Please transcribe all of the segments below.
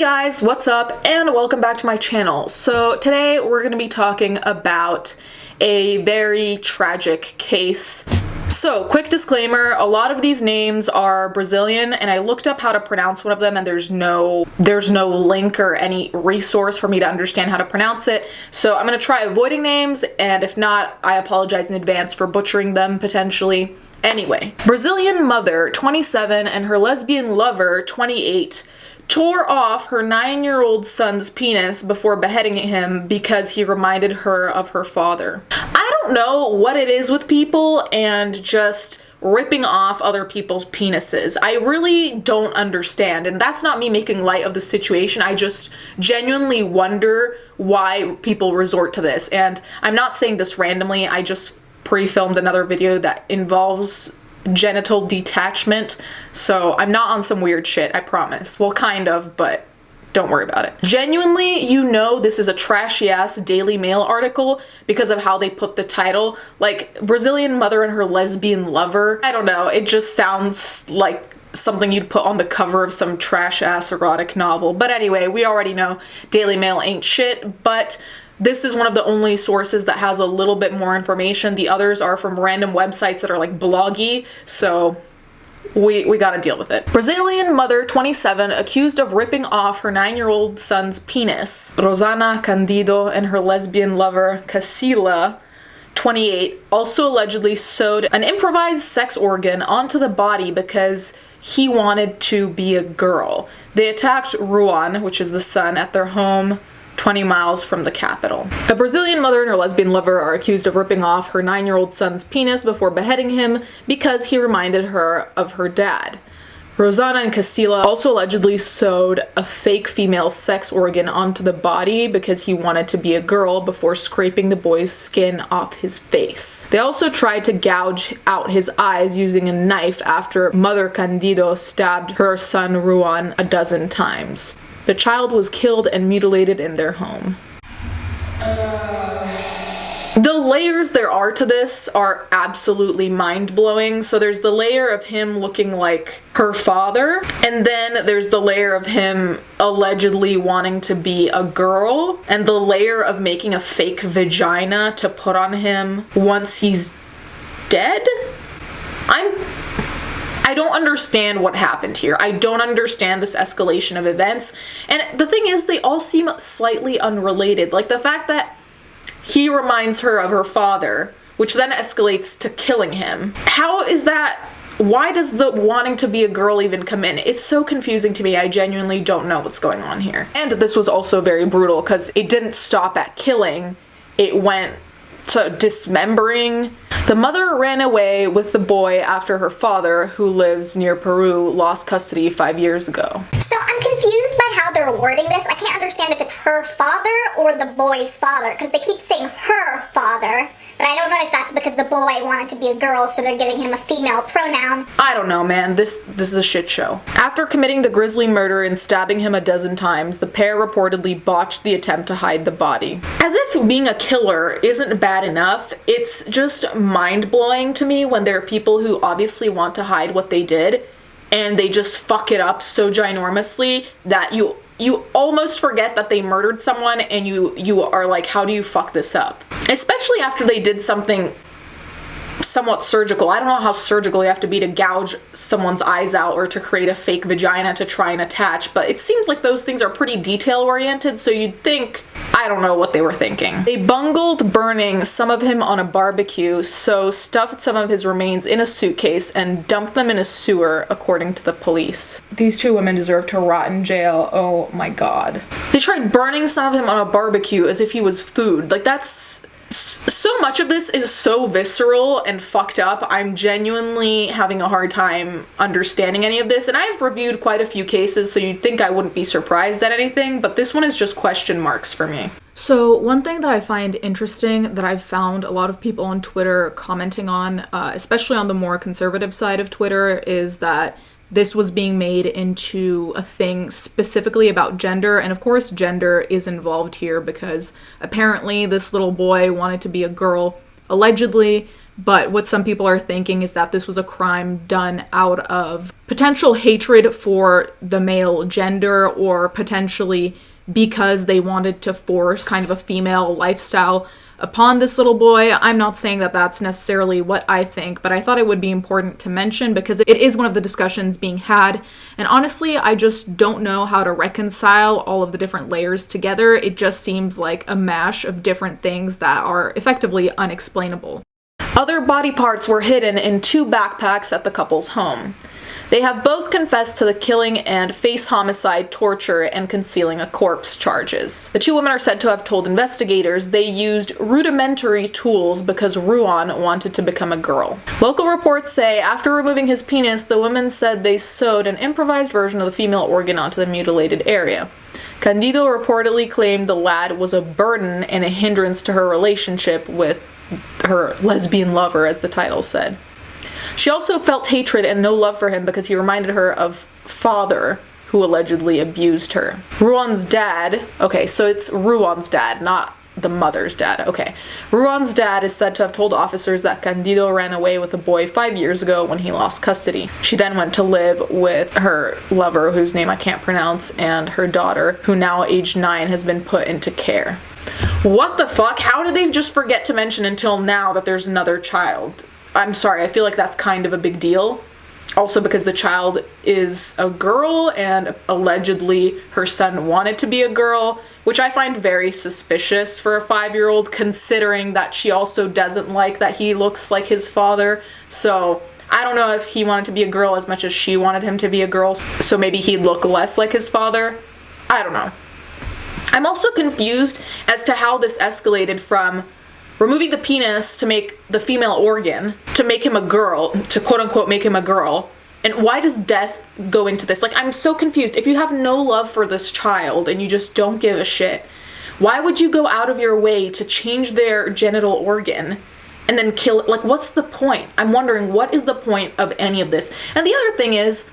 guys, what's up, and welcome back to my channel. So today we're going to be talking about a very tragic case. So quick disclaimer, a lot of these names are Brazilian and I looked up how to pronounce one of them and there's no link or any resource for me to understand how to pronounce it. So I'm going to try avoiding names, and if not, I apologize in advance for butchering them potentially. Anyway, Brazilian mother, 27, and her lesbian lover, 28, tore off her 9-year-old son's penis before beheading him because he reminded her of her father. I don't know what it is with people and just ripping off other people's penises. I really don't understand, and that's not me making light of the situation. I just genuinely wonder why people resort to this, and I'm not saying this randomly. I just pre-filmed another video that involves genital detachment, so I'm not on some weird shit, I promise. Well, kind of, but don't worry about it. Genuinely, you know this is a trashy ass Daily Mail article because of how they put the title. Like, Brazilian mother and her lesbian lover. I don't know, it just sounds like something you'd put on the cover of some trash ass erotic novel. But anyway, we already know Daily Mail ain't shit, but this is one of the only sources that has a little bit more information. The others are from random websites that are like bloggy, so we gotta deal with it. Brazilian mother, 27, accused of ripping off her 9-year-old son's penis. Rosana Candido and her lesbian lover, Casila, 28, also allegedly sewed an improvised sex organ onto the body because he wanted to be a girl. They attacked Ruan, which is the son, at their home 20 miles from the capital. A Brazilian mother and her lesbian lover are accused of ripping off her 9-year-old son's penis before beheading him because he reminded her of her dad. Rosana and Casila also allegedly sewed a fake female sex organ onto the body because he wanted to be a girl before scraping the boy's skin off his face. They also tried to gouge out his eyes using a knife after Mother Candido stabbed her son Ruan a dozen times. The child was killed and mutilated in their home. The layers there are to this are absolutely mind-blowing. So there's the layer of him looking like her father, and then there's the layer of him allegedly wanting to be a girl, and the layer of making a fake vagina to put on him once he's dead. I don't understand what happened here. I don't understand this escalation of events. And the thing is, they all seem slightly unrelated. Like the fact that he reminds her of her father, which then escalates to killing him. How is that? Why does the wanting to be a girl even come in? It's so confusing to me. I genuinely don't know what's going on here. And this was also very brutal because it didn't stop at killing. It went to dismembering. The mother ran away with the boy after her father, who lives near Peru, lost custody 5 years ago. So I'm confused by how they're wording this. I can't understand if it's her father or the boy's father, because they keep saying her father, but I don't know if that's because the boy wanted to be a girl, so they're giving him a female pronoun. I don't know, man. This is a shit show. After committing the grisly murder and stabbing him a dozen times, the pair reportedly botched the attempt to hide the body. As if being a killer isn't bad enough, it's just mind-blowing to me when there are people who obviously want to hide what they did and they just fuck it up so ginormously that you almost forget that they murdered someone, and you are like, how do you fuck this up? Especially after they did something somewhat surgical. I don't know how surgical you have to be to gouge someone's eyes out or to create a fake vagina to try and attach, but it seems like those things are pretty detail-oriented, so you'd think, I don't know what they were thinking. They bungled burning some of him on a barbecue, so stuffed some of his remains in a suitcase and dumped them in a sewer, according to the police. These two women deserve to rot in jail. Oh my god. They tried burning some of him on a barbecue as if he was food. Like, that's... So much of this is so visceral and fucked up. I'm genuinely having a hard time understanding any of this, and I've reviewed quite a few cases, so you'd think I wouldn't be surprised at anything, but this one is just question marks for me. So one thing that I find interesting that I've found a lot of people on Twitter commenting on, especially on the more conservative side of Twitter, is that this was being made into a thing specifically about gender, and of course gender is involved here because apparently this little boy wanted to be a girl allegedly. But what some people are thinking is that this was a crime done out of potential hatred for the male gender, or potentially because they wanted to force kind of a female lifestyle upon this little boy. I'm not saying that that's necessarily what I think, but I thought it would be important to mention because it is one of the discussions being had. And honestly, I just don't know how to reconcile all of the different layers together. It just seems like a mash of different things that are effectively unexplainable. Other body parts were hidden in 2 backpacks at the couple's home. They have both confessed to the killing and face homicide, torture, and concealing a corpse charges. The 2 women are said to have told investigators they used rudimentary tools because Ruan wanted to become a girl. Local reports say after removing his penis, the women said they sewed an improvised version of the female organ onto the mutilated area. Candido reportedly claimed the lad was a burden and a hindrance to her relationship with her lesbian lover, as the title said. She also felt hatred and no love for him because he reminded her of father who allegedly abused her. Ruan's dad, okay, so it's Ruan's dad, not the mother's dad, okay. Ruan's dad is said to have told officers that Candido ran away with a boy 5 years ago when he lost custody. She then went to live with her lover, whose name I can't pronounce, and her daughter, who now aged 9 has been put into care. What the fuck? How did they just forget to mention until now that there's another child? I'm sorry, I feel like that's kind of a big deal. Also because the child is a girl and allegedly her son wanted to be a girl, which I find very suspicious for a 5-year-old, considering that she also doesn't like that he looks like his father. So I don't know if he wanted to be a girl as much as she wanted him to be a girl, so maybe he'd look less like his father. I don't know. I'm also confused as to how this escalated from removing the penis to make the female organ, to make him a girl, to quote-unquote make him a girl. And why does death go into this? Like, I'm so confused. If you have no love for this child and you just don't give a shit, why would you go out of your way to change their genital organ and then kill it? Like, what's the point? I'm wondering, what is the point of any of this? And the other thing is,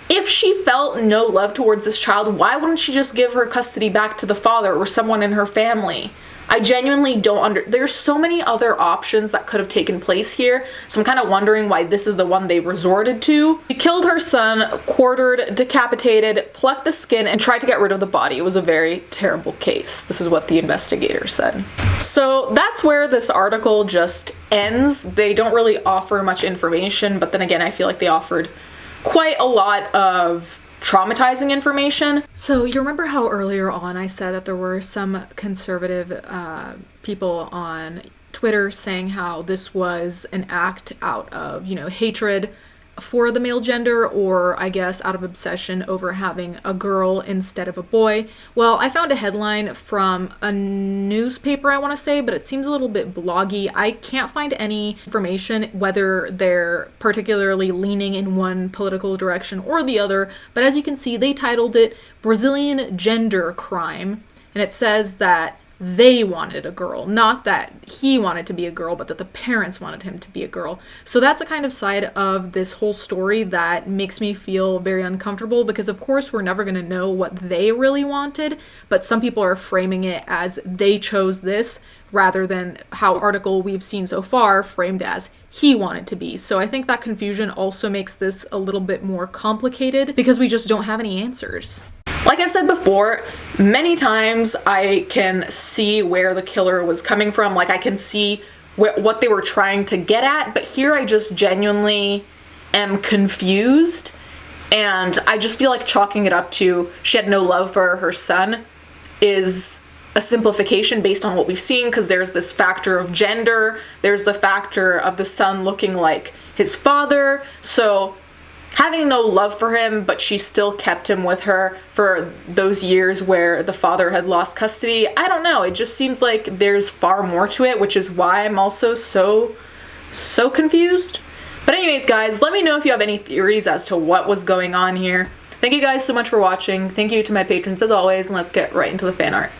if she felt no love towards this child, why wouldn't she just give her custody back to the father or someone in her family? I genuinely don't there's so many other options that could have taken place here, so I'm kind of wondering why this is the one they resorted to. She killed her son, quartered, decapitated, plucked the skin, and tried to get rid of the body. It was a very terrible case. This is what the investigator said. So that's where this article just ends. They don't really offer much information, but then again, I feel like they offered quite a lot of traumatizing information. So you remember how earlier on I said that there were some conservative people on Twitter saying how this was an act out of, hatred for the male gender, or I guess out of obsession over having a girl instead of a boy. Well, I found a headline from a newspaper, I want to say, but it seems a little bit bloggy. I can't find any information whether they're particularly leaning in one political direction or the other, but as you can see, they titled it Brazilian Gender Crime, and it says that they wanted a girl, not that he wanted to be a girl, but that the parents wanted him to be a girl. So that's a kind of side of this whole story that makes me feel very uncomfortable, because of course we're never going to know what they really wanted, but some people are framing it as they chose this rather than how article we've seen so far framed as he wanted to be. So I think that confusion also makes this a little bit more complicated because we just don't have any answers. Like I've said before, many times I can see where the killer was coming from. Like I can see what they were trying to get at, but here I just genuinely am confused, and I just feel like chalking it up to she had no love for her son is a simplification based on what we've seen, because there's this factor of gender, there's the factor of the son looking like his father, so having no love for him, but she still kept him with her for those years where the father had lost custody. I don't know. It just seems like there's far more to it, which is why I'm also so confused. But anyways, guys, let me know if you have any theories as to what was going on here. Thank you guys so much for watching. Thank you to my patrons as always, and let's get right into the fan art.